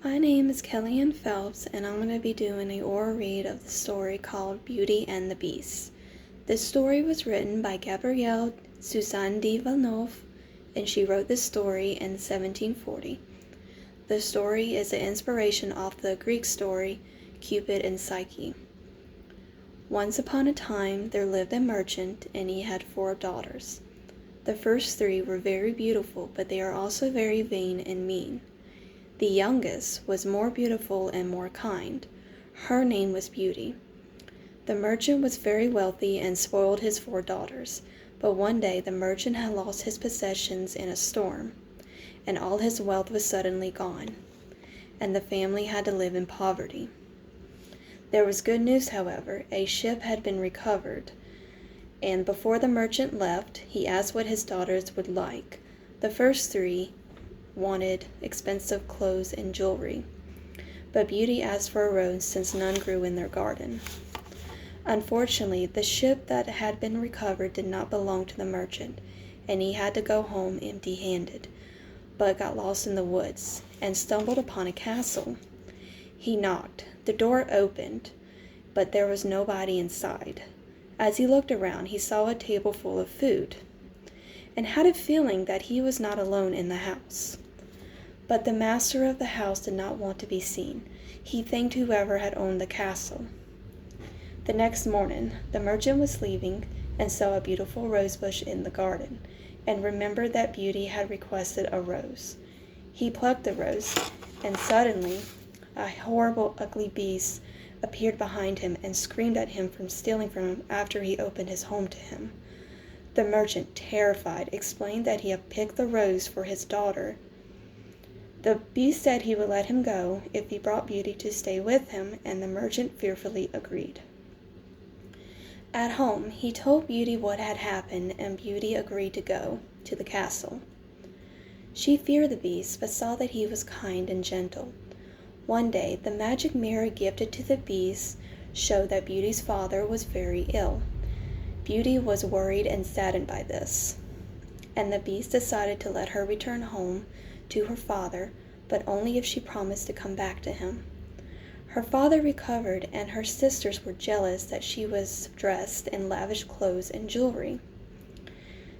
My name is Kellyanne Phelps, and I'm going to be doing an oral read of the story called Beauty and the Beast. This story was written by Gabrielle Suzanne de Villeneuve, and she wrote this story in 1740. The story is an inspiration off the Greek story Cupid and Psyche. Once upon a time there lived a merchant, and he had 4 daughters. The first 3 were very beautiful, but they are also very vain and mean. The youngest was more beautiful and more kind. Her name was Beauty. The merchant was very wealthy and spoiled his 4 daughters, but one day the merchant had lost his possessions in a storm, and all his wealth was suddenly gone, and the family had to live in poverty. There was good news, however. A ship had been recovered, and before the merchant left, he asked what his daughters would like. The first 3 wanted expensive clothes and jewelry, but Beauty asked for a rose since none grew in their garden. Unfortunately, the ship that had been recovered did not belong to the merchant, and he had to go home empty-handed, but got lost in the woods and stumbled upon a castle. He knocked. The door opened, but there was nobody inside. As he looked around, he saw a table full of food, and had a feeling that he was not alone in the house. But the master of the house did not want to be seen. He thanked whoever had owned the castle. The next morning, the merchant was leaving and saw a beautiful rosebush in the garden, and remembered that Beauty had requested a rose. He plucked the rose, and suddenly a horrible, ugly beast appeared behind him and screamed at him for stealing from him after he opened his home to him. The merchant, terrified, explained that he had picked the rose for his daughter. The beast said he would let him go if he brought Beauty to stay with him, and the merchant fearfully agreed. At home, he told Beauty what had happened, and Beauty agreed to go to the castle. She feared the beast, but saw that he was kind and gentle. One day, the magic mirror gifted to the beast showed that Beauty's father was very ill. Beauty was worried and saddened by this, and the beast decided to let her return home to her father, but only if she promised to come back to him. Her father recovered, and her sisters were jealous that she was dressed in lavish clothes and jewelry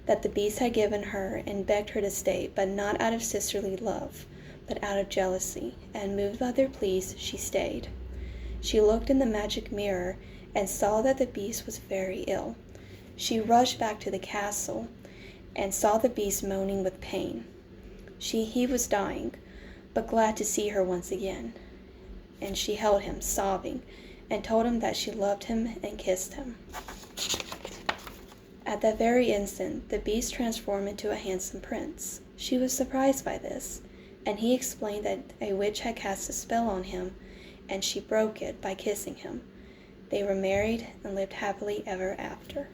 that the beast had given her, and begged her to stay, but not out of sisterly love, but out of jealousy, and moved by their pleas, she stayed. She looked in the magic mirror and saw that the beast was very ill. She rushed back to the castle and saw the beast moaning with pain. He was dying, but glad to see her once again, and she held him, sobbing, and told him that she loved him and kissed him. At that very instant, the beast transformed into a handsome prince. She was surprised by this, and he explained that a witch had cast a spell on him, and she broke it by kissing him. They were married and lived happily ever after.